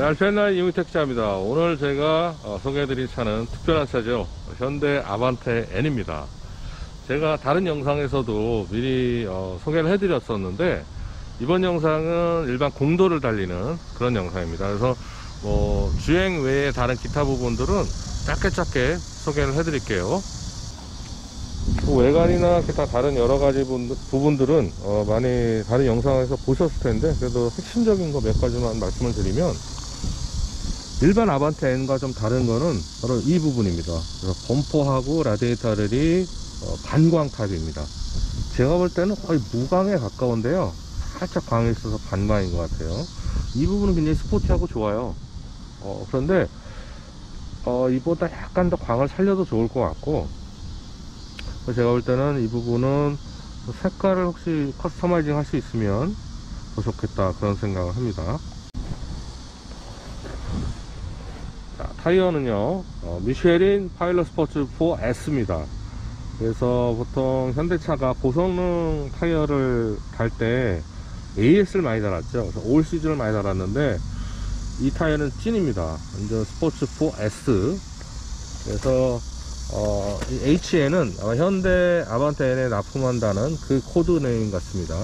알펜라인 이용택자입니다. 오늘 제가 소개해드릴 차는 특별한 차죠. 현대 아반떼 N입니다. 제가 다른 영상에서도 미리 소개를 해드렸었는데 이번 영상은 일반 공도를 달리는 그런 영상입니다. 그래서 주행 외에 다른 기타 부분들은 짧게 소개를 해드릴게요. 외관이나 기타 다른 여러가지 부분들은 많이 다른 영상에서 보셨을 텐데 그래도 핵심적인 거 몇 가지만 말씀을 드리면, 일반 아반떼 N과 좀 다른 거는 바로 이 부분입니다. 그래서 범퍼하고 라디에이터들이 반광 타입입니다. 제가 볼 때는 거의 무광에 가까운데요, 살짝 광이 있어서 반광인 것 같아요. 이 부분은 굉장히 스포티하고 좋아요. 그런데 이보다 약간 더 광을 살려도 좋을 것 같고, 제가 볼 때는 이 부분은 색깔을 혹시 커스터마이징 할 수 있으면 더 좋겠다, 그런 생각을 합니다. 자, 타이어는요 미쉐린 파일럿 스포츠 4S입니다 그래서 보통 현대차가 고성능 타이어를 달 때 AS를 많이 달았죠. 그래서 올 시즌을 많이 달았는데 이 타이어는 찐입니다. 완전 스포츠 4S. 그래서 이 HN은 현대 아반떼 N에 납품한다는 그 코드 네임 같습니다.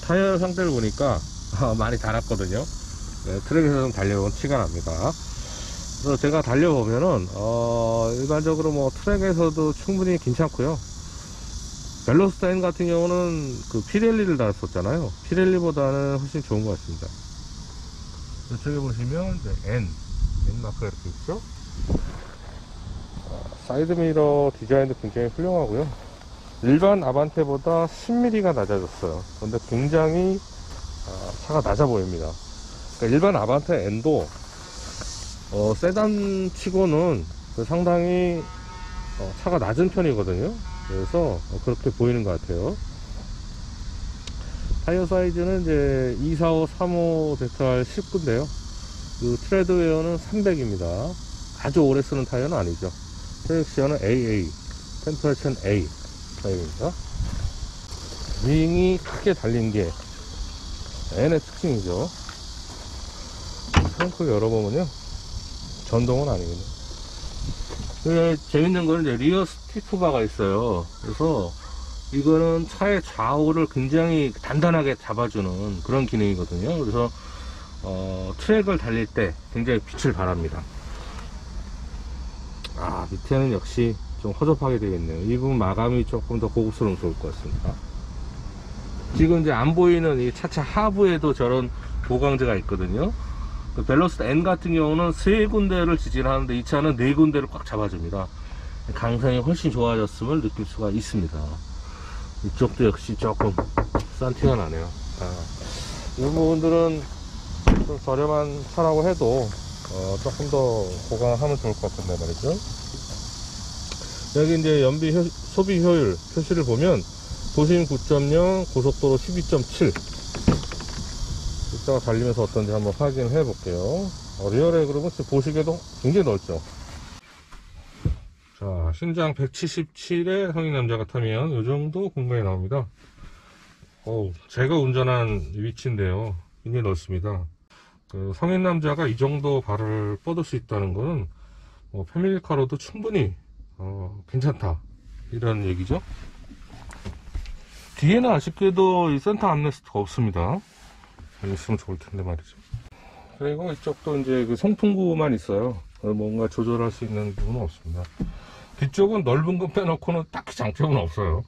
타이어 상태를 보니까 많이 달았거든요. 네, 트랙에서 좀 달려본 티가 납니다. 그래서 제가 달려보면은 일반적으로 트랙에서도 충분히 괜찮고요. 벨로스타 N 같은 경우는 그 피렐리를 달았었잖아요. 피렐리보다는 훨씬 좋은 것 같습니다. 이쪽에 보시면 이제 N 마크가 이렇게 있죠. 사이드미러 디자인도 굉장히 훌륭하고요. 일반 아반떼보다 10mm가 낮아졌어요. 그런데 굉장히 차가 낮아 보입니다. 그러니까 일반 아반떼 N도 세단 치고는 상당히 차가 낮은 편이거든요. 그래서 그렇게 보이는 것 같아요. 타이어 사이즈는 이제 245, 35 ZR 19인데요. 그 트레드웨어는 300입니다. 아주 오래 쓰는 타이어는 아니죠. 트랙시어는 AA, 템퍼레처는 A 타입입니다. 윙이 크게 달린 게 N의 특징이죠. 트렁크 열어보면요, 전동은 아니거든요. 재밌는 거는 이제 리어 스티프바가 있어요. 그래서 이거는 차의 좌우를 굉장히 단단하게 잡아주는 그런 기능이거든요. 그래서 트랙을 달릴 때 굉장히 빛을 발합니다. 밑에는 역시 좀 허접하게 되어 있네요. 이 부분 마감이 조금 더 고급스러우면 좋을 것 같습니다. 지금 이제 안 보이는 이 차체 하부에도 저런 보강재가 있거든요. 그 벨로스타 N 같은 경우는 3군데를 지지하는데 이 차는 4군데를 꽉 잡아줍니다. 강성이 훨씬 좋아졌음을 느낄 수가 있습니다. 이쪽도 역시 조금 싼 티가 나네요. 이 부분들은 좀 저렴한 차라고 해도 조금 더 보강하면 좋을 것 같은데 말이죠. 여기 이제 연비 소비 효율 표시를 보면 도심 9.0, 고속도로 12.7. 이따가 달리면서 어떤지 한번 확인해 볼게요. 리어레 그룹은 보시기에도 굉장히 넓죠. 자, 신장 177의 성인 남자가 타면 이 정도 공간이 나옵니다. 제가 운전한 위치인데요, 굉장히 넓습니다. 그 성인 남자가 이 정도 발을 뻗을 수 있다는 것은 패밀리카로도 충분히 괜찮다, 이런 얘기죠. 뒤에는 아쉽게도 이 센터 암레스트가 없습니다. 여기 있으면 좋을 텐데 말이죠. 그리고 이쪽도 이제 그 송풍구만 있어요. 뭔가 조절할 수 있는 부분은 없습니다. 뒤쪽은 넓은 거 빼놓고는 딱히 장점은 없어요.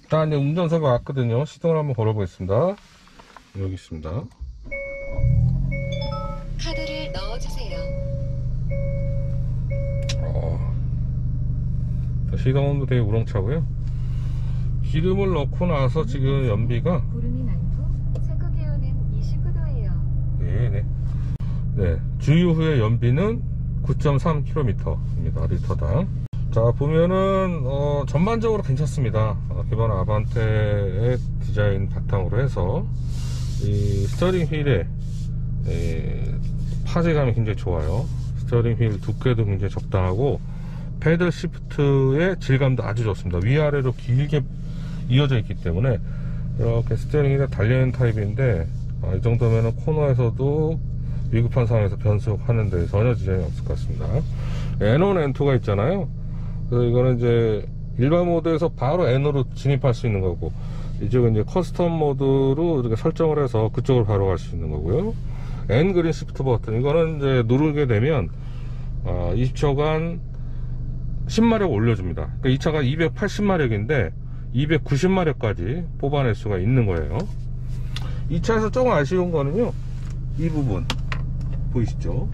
일단 이제 운전석에 왔거든요. 시동을 한번 걸어보겠습니다. 여기 있습니다. 카드를 넣어주세요. 시동도 되게 우렁차고요. 기름을 넣고 나서 지금 연비가 구름이 많고 체크 기온은 29도예요. 네, 주유 후에 연비는 9.3km입니다. 리터당. 자, 보면은 전반적으로 괜찮습니다. 기본 아반떼의 디자인 바탕으로 해서 이 스티어링 휠의 파재감이 굉장히 좋아요. 스티어링 휠 두께도 굉장히 적당하고 패들 시프트의 질감도 아주 좋습니다. 위아래로 길게 이어져 있기 때문에 이렇게 스티어링이 달려있는 타입인데 이 정도면은 코너에서도 위급한 상황에서 변속하는데 전혀 지장이 없을 것 같습니다. N1, N2가 있잖아요. 그래서 이거는 이제 일반 모드에서 바로 N으로 진입할 수 있는 거고, 이쪽은 이제 커스텀 모드로 이렇게 설정을 해서 그쪽으로 바로 갈 수 있는 거고요. N 그린 시프트 버튼, 이거는 이제 누르게 되면 20초간 10마력 올려줍니다. 그러니까 이 차가 280마력인데 290마력까지 뽑아낼 수가 있는 거예요. 이 차에서 조금 아쉬운 거는요, 이 부분 보이시죠?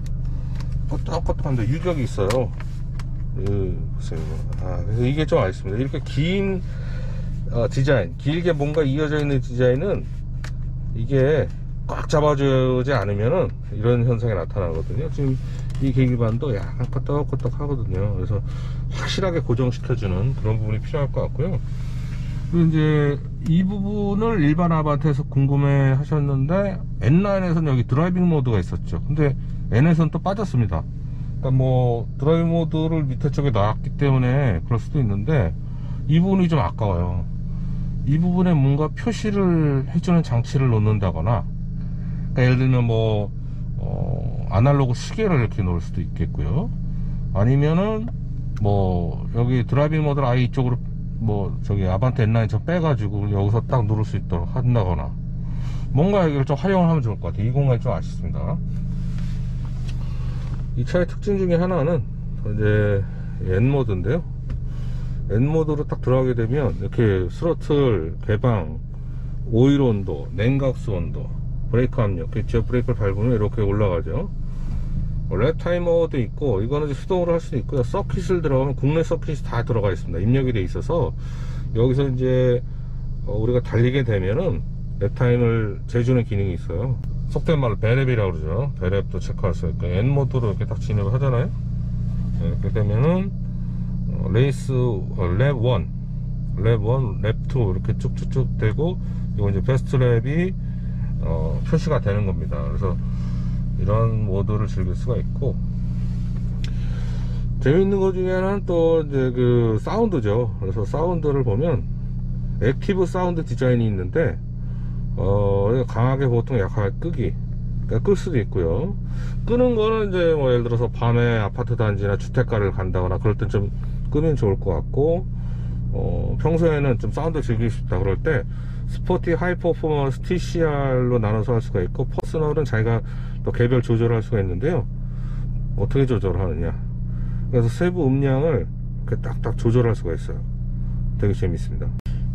껐덕껐덕한데 유격이 있어요. 보세요. 그래서 이게 좀 아쉽습니다. 이렇게 긴 디자인, 길게 뭔가 이어져 있는 디자인은 이게 꽉 잡아주지 않으면은 이런 현상이 나타나거든요. 지금 이 계기반도 약간 껐덕껐덕 하거든요. 그래서 확실하게 고정시켜주는 그런 부분이 필요할 것 같고요. 그리고 이제 이 부분을 일반 아반떼에서 궁금해 하셨는데, N9에서는 여기 드라이빙 모드가 있었죠. 근데 N에서는 또 빠졌습니다. 그러니까 뭐 드라이빙 모드를 밑에 쪽에 놨기 때문에 그럴 수도 있는데, 이 부분이 좀 아까워요. 이 부분에 뭔가 표시를 해주는 장치를 놓는다거나, 그러니까 예를 들면 뭐 아날로그 시계를 이렇게 놓을 수도 있겠고요. 아니면은 뭐 여기 드라이빙 모드를 아예 이쪽으로 뭐 저기 아반떼 N9처럼 빼가지고 여기서 딱 누를 수 있도록 한다거나, 뭔가 이걸 좀 활용을 하면 좋을 것 같아요. 이 공간이 좀 아쉽습니다. 이 차의 특징 중에 하나는 이제 N모드인데요. N모드로 딱 들어가게 되면 이렇게 스로틀, 개방, 오일 온도, 냉각수 온도, 브레이크 압력, 기어 브레이크를 밟으면 이렇게 올라가죠. 랩 타이머도 있고, 이거는 이제 수동으로 할 수도 있고요. 서킷을 들어가면 국내 서킷이 다 들어가 있습니다. 입력이 돼 있어서 여기서 이제 우리가 달리게 되면은 랩 타임을 재주는 기능이 있어요. 속된 말로 배랩이라고 그러죠. 배랩도 체크할 수 있고, N 모드로 이렇게 딱 진입을 하잖아요. 이렇게 되면은 레이스 랩 1, 랩 2 이렇게 쭉쭉쭉 되고, 이거 이제 베스트 랩이 표시가 되는 겁니다. 그래서 이런 모드를 즐길 수가 있고, 재밌는 것 중에 하나는 또 이제 그 사운드죠. 그래서 사운드를 보면 액티브 사운드 디자인이 있는데, 강하게 보통 약하게 끄기, 그러니까 끌 수도 있고요. 끄는 거는 이제 뭐 예를 들어서 밤에 아파트 단지나 주택가를 간다거나 그럴 땐 좀 끄면 좋을 것 같고, 평소에는 좀 사운드 즐기고 싶다 그럴 때 스포티, 하이 퍼포먼스, TCR로 나눠서 할 수가 있고, 퍼스널은 자기가 또 개별 조절을 할 수가 있는데요. 어떻게 조절하느냐, 그래서 세부 음량을 이렇게 딱딱 조절할 수가 있어요. 되게 재밌습니다.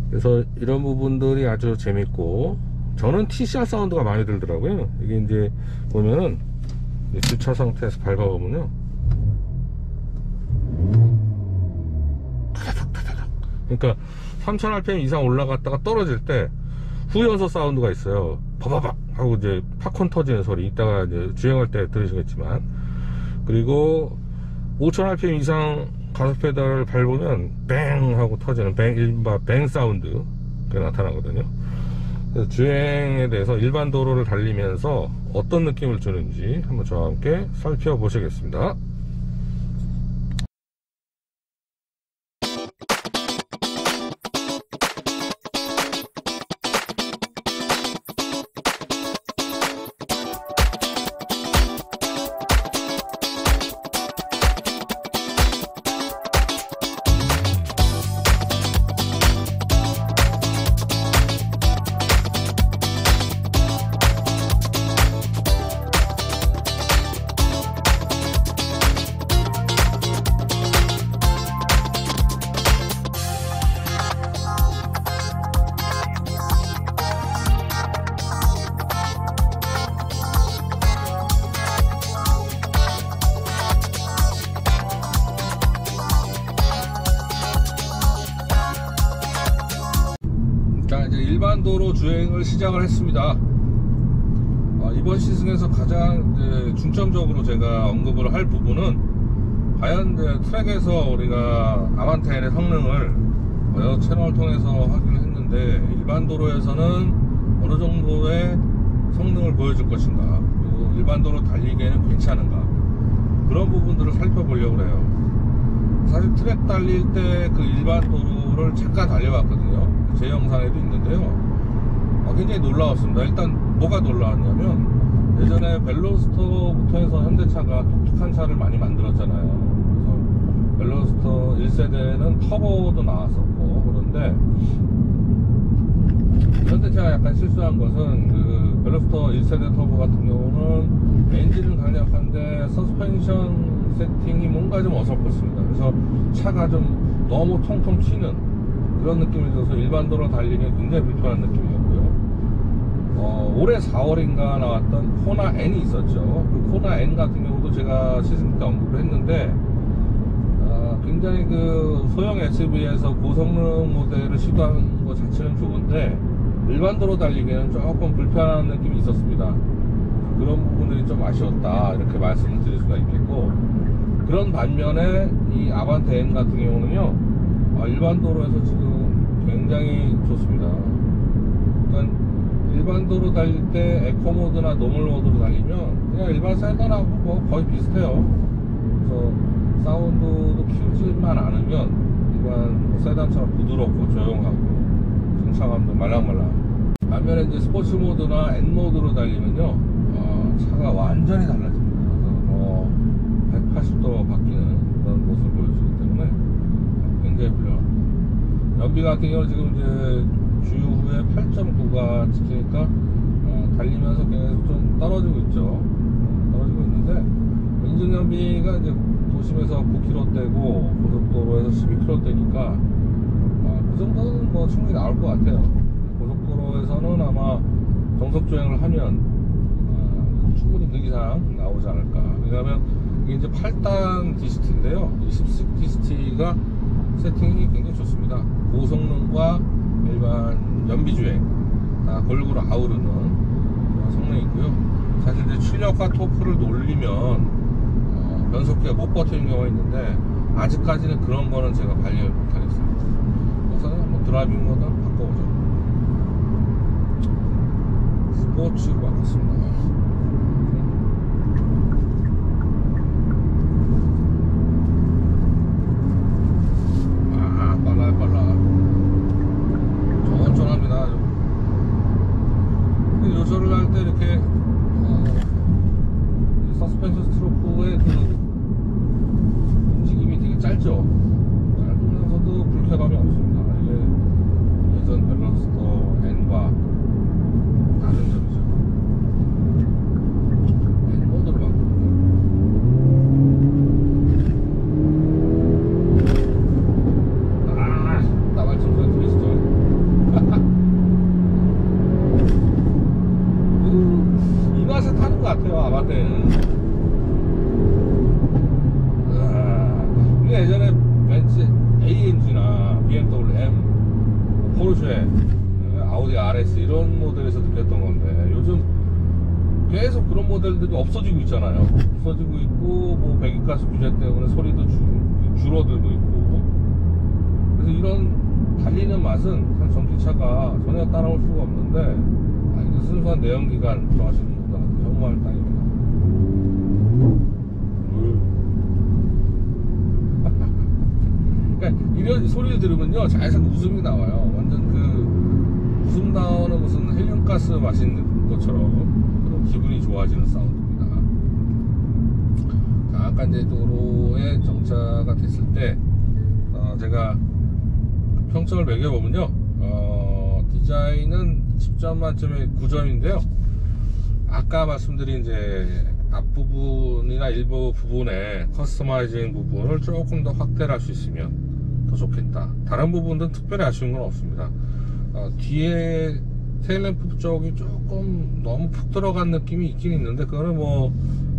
그래서 이런 부분들이 아주 재밌고, 저는 TCR 사운드가 많이 들더라고요. 이게 이제 보면은 주차 상태에서 밟아보면요, 타다닥. 그러니까 3000rpm 이상 올라갔다가 떨어질 때 후연소 사운드가 있어요. 바바박 하고 이제 팝콘 터지는 소리, 이따가 이제 주행할 때 들으시겠지만. 그리고 5000rpm 이상 가속 페달을 밟으면 뱅 하고 터지는 일바 뱅 사운드, 그게 나타나거든요. 그래서 주행에 대해서 일반 도로를 달리면서 어떤 느낌을 주는지 한번 저와 함께 살펴보시겠습니다. 자, 이제 일반 도로 주행을 시작을 했습니다. 이번 시즌에서 가장 이제 중점적으로 제가 언급을 할 부분은, 과연 이제 트랙에서 우리가 아반떼의 성능을 여러 채널을 통해서 확인을 했는데, 일반 도로에서는 어느 정도의 성능을 보여줄 것인가, 그리고 일반 도로 달리기에는 괜찮은가, 그런 부분들을 살펴보려고 해요. 사실 트랙 달릴 때 그 일반 도로를 잠깐 달려봤거든요. 제 영상에도 있는데요. 굉장히 놀라웠습니다. 일단 뭐가 놀라웠냐면 예전에 벨로스터부터 해서 현대차가 독특한 차를 많이 만들었잖아요. 그래서 벨로스터 1세대는 터보도 나왔었고, 그런데 현대차가 약간 실수한 것은 그 벨로스터 1세대 터보 같은 경우는 엔진은 강력한데 서스펜션 세팅이 뭔가 좀 어설펐습니다. 그래서 차가 좀 너무 통통 튀는 그런 느낌이 들어서 일반 도로 달리기 굉장히 불편한 느낌이었고요. 올해 4월인가 나왔던 코나 N이 있었죠. 그 코나 N 같은 경우도 제가 시승 때 언급을 했는데 굉장히 그 소형 SUV에서 고성능 모델을 시도하는 것 자체는 좋은데 일반도로 달리기에는 조금 불편한 느낌이 있었습니다. 그런 부분들이 좀 아쉬웠다, 이렇게 말씀을 드릴 수가 있겠고, 그런 반면에 이 아반떼 N 같은 경우는요, 일반도로에서 지금 굉장히 좋습니다. 그러니까 일반도로 달릴 때 에코모드나 노멀모드로 달리면 그냥 일반 세단하고 뭐 거의 비슷해요. 그래서 사운드도 키우지만 않으면 일반 세단처럼 부드럽고 조용하고 승차감도 말랑말랑. 반면에 이제 스포츠 모드나 N 모드로 달리면요, 차가 완전히 달라집니다. 그래서 뭐 180도 바뀌는 그런 모습을 보여주기 때문에 굉장히 훌륭합니다. 연비 같은 경우는 지금 이제 주유후에 8.9가 찍히니까 달리면서 계속 좀 떨어지고 있죠. 떨어지고 있는데 인증 연비가 이제 도심에서 9km대고 고속도로에서 12km대니까 그 정도는 뭐 충분히 나올 것 같아요. 고속도로에서는 아마 정속주행을 하면 충분히 그 이상 나오지 않을까. 왜냐하면 이게 이제 8단 DCT인데요, 이 10식 DCT가 세팅이 굉장히 좋습니다. 고성능과 일반 연비주행 다 골고루 아우르는 그런 성능이 있고요. 사실 이제 출력과 토크를 놀리면 변속기가 못 버티는 경우가 있는데 아직까지는 그런 거는 제가 관리를 못하겠습니다. 우선은 한번 드라이빙 모드 한번 바꿔보죠. 스포츠로 바꿨습니다. 빨라. 쫀쫀합니다. 요절을 할 때 이렇게 서스펜션 스트로크의 그 움직임이 되게 짧죠. 짧으면서도 불쾌감이 없습니다. 이게 예전 벨로스터 N과 다른 점이죠. N 모드로 바꾸는 나발총 소리 들리시죠? 이 맛에 타는 것 같아요, 아반떼는. 우리가 예전에 벤츠 AMG나 BMW M, 포르쉐, 아우디 RS 이런 모델에서 느꼈던 건데 요즘 계속 그런 모델들이 없어지고 있잖아요. 없어지고 있고 뭐 배기가스 규제 때문에 소리도 줄어들고 있고, 그래서 이런 달리는 맛은 한 전기차가 전혀 따라올 수가 없는데 이거 순수한 내연기관 좋아하시는 분들한테 정말 땅입니다. 그러니까 이런 소리를 들으면요, 자외선 웃음이 나와요. 완전 그 웃음 나오는 무슨 헬륨가스 마시는 것처럼 그런 기분이 좋아지는 사운드입니다. 자, 아까 이제 도로에 정차가 됐을 때 제가 평점을 매겨보면요, 디자인은 10점 만점에 9점인데요 아까 말씀드린 이제 앞부분이나 일부 부분에 커스터마이징 부분을 조금 더 확대를 할 수 있으면 더 좋겠다. 다른 부분들은 특별히 아쉬운 건 없습니다. 뒤에 테일램프 쪽이 조금 너무 푹 들어간 느낌이 있긴 있는데 그거는 뭐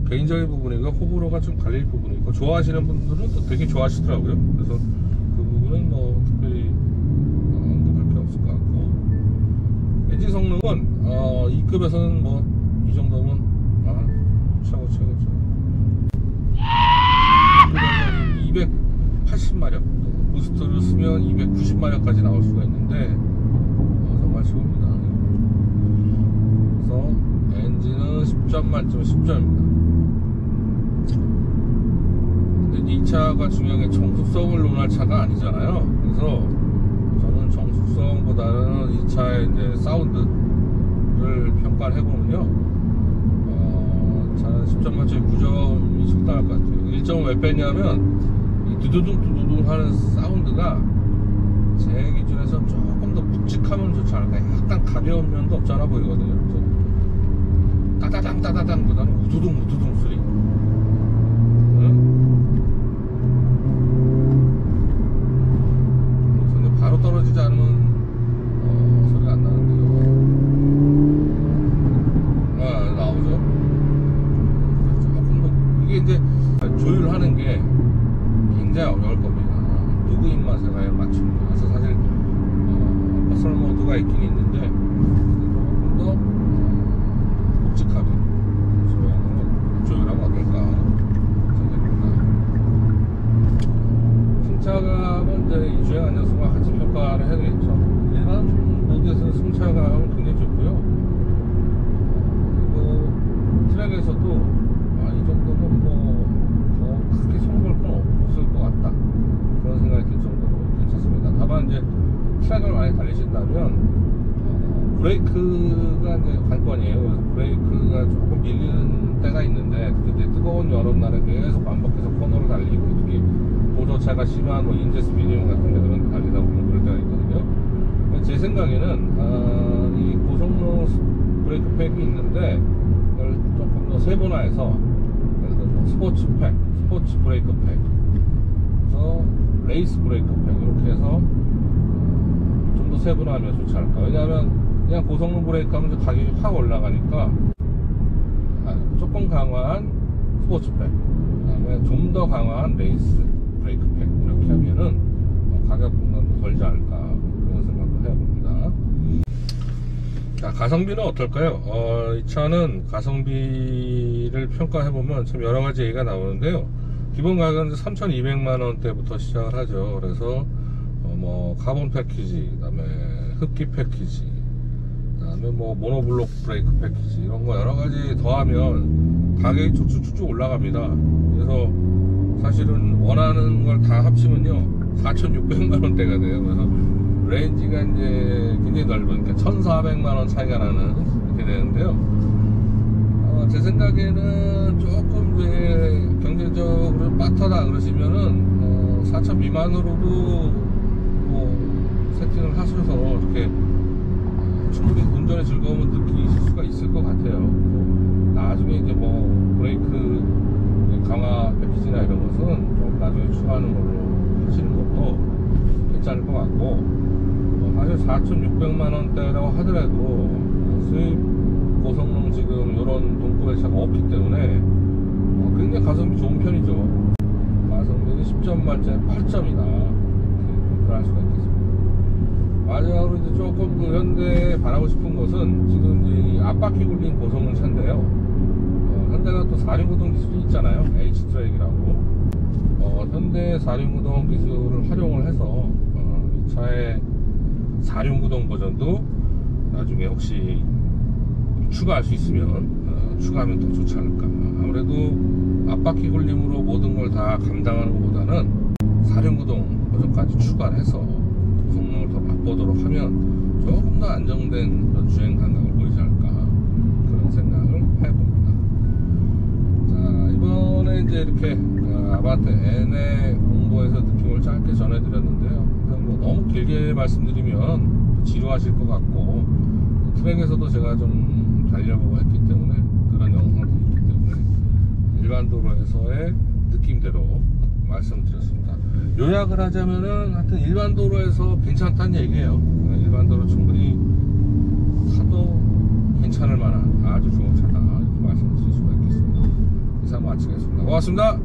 개인적인 부분이고 호불호가 좀 갈릴 부분이고, 좋아하시는 분들은 또 되게 좋아하시더라고요. 그래서 그 부분은 뭐 특별히 언급할 게 없을 것 같고, 엔진 성능은 2급에서는 뭐 이 정도면 최고 280마력, 부스트를 쓰면 290마력까지 나올 수가 있는데 정말 좋습니다. 그래서 엔진은 10점 만점 10점입니다. 근데 이 차가 중요한 게 정숙성을 논할 차가 아니잖아요. 그래서 저는 정숙성보다는 이 차의 이제 사운드, 평가를 해보면요, 자, 10점 만점에 9점이 적당할 것 같아요. 1점은 왜 뺐냐면 이 두두둥 하는 사운드가 제 기준에서 조금 더 묵직하면 좋지 않을까. 약간 가벼운 면도 없잖아 보이거든요. 따다당 보다는 우두둥 소리. 근데 바로 떨어지지 않으면 소리가 안 나는데요. 나오죠. 조금 더 이게 이제 조율하는 게 굉장히 어려울 겁니다. 누구 입맛에 과연 맞춥니다. 그래서 사실 퍼스널 모드가 있긴 있는데 조금 더 묵직하게 조율하면 어떨까 생각합니다. 승차감은 이제 이 주행 안정성과 같이 평가를 해야 되겠죠. 일반 모드에서는 승차감은 굉장히 좋고요. 그리고 트랙에서도 이 정도면 더 크게 손볼 건 없을 것 같다, 그런 생각이 들 정도로 괜찮습니다. 다만 이제 트랙을 많이 달리신다면 브레이크가 이제 관건이에요. 그래서 브레이크가 조금 밀리는 때가 있는데, 특히 이제 뜨거운 여름날에 계속 반복해서 코너를 달리고, 특히 보조차가 심한 인제 스피디움 같은 데 그런 데 달리다 보면 그럴 때가 있거든요. 제 생각에는 이 고성능 브레이크 팩이 있는데 이걸 조금 더 세분화해서, 예를 들어서 스포츠 브레이크 팩, 그래서 레이스 브레이크 팩, 이렇게 해서 좀 더 세분화하면 좋지 않을까. 왜냐하면 그냥 고성능 브레이크 하면 가격이 확 올라가니까 조금 강화한 스포츠 팩, 그 다음에 좀 더 강화한 레이스 브레이크 팩, 이렇게 하면은 가격 부담도 덜지 않을까, 그런 생각도 해봅니다. 자, 가성비는 어떨까요? 이 차는 가성비를 평가해보면 참 여러가지 얘기가 나오는데요. 기본 가격은 3,200만원대부터 시작을 하죠. 그래서 뭐 카본 패키지, 그 다음에 흡기 패키지, 그 다음에 뭐 모노블록 브레이크 패키지, 이런 거 여러가지 더하면 가격이 쭉쭉쭉 올라갑니다. 그래서 사실은 원하는 걸 다 합치면요 4,600만원대가 돼요. 그래서 레인지가 이제 굉장히 넓으니까 1,400만원 차이가 나는, 이렇게 되는데요. 제 생각에는 조금 이제 경제적으로 빠터다 그러시면은 4천 미만으로도 뭐 세팅을 하셔서 이렇게 충분히 운전의 즐거움을 느끼실 수가 있을 것 같아요. 나중에 이제 뭐 브레이크 강화 패키지나 이런 것은 좀 나중에 추가하는 걸로 하시는 것도 괜찮을 것 같고, 사실 4,600만원대라고 하더라도 수입 고성능 지금 이런 동급의 차가 없기 때문에 굉장히 가성비 좋은 편이죠. 가성비는 10점 만점에 8점이다, 이렇게 할 수가 있겠습니다. 마지막으로 이제 조금 그 현대에 바라고 싶은 것은, 지금 이제 이 앞바퀴 굴린 고성능 차인데요. 현대가 또 4륜구동 기술이 있잖아요. H-트랙이라고. 현대 4륜구동 기술을 활용을 해서 이 차의 4륜구동 버전도 나중에 혹시 추가할 수 있으면 추가하면 더 좋지 않을까. 아무래도 앞바퀴 굴림으로 모든 걸 다 감당하는 것보다는 4륜구동 버전까지 추가를 해서 고성능을 더 맛보도록 하면 조금 더 안정된 그런 주행 감각을 보이지 않을까, 그런 생각을 해봅니다. 자, 이번에 이제 이렇게 아바떼 N의 공부에서 느낌을 짧게 전해드렸는데요. 뭐 너무 길게 말씀드리면 또 지루하실 것 같고, 트랙에서도 제가 좀 달려보고 했기 때문에, 그런 영상도 있기 때문에 일반 도로에서의 느낌대로 말씀드렸습니다. 요약을 하자면은 하여튼 일반 도로에서 괜찮다는 얘기예요. 일반 도로 충분히 타도 괜찮을 만한 아주 좋은 차다, 이렇게 말씀드릴 수가 있겠습니다. 이상 마치겠습니다. 고맙습니다.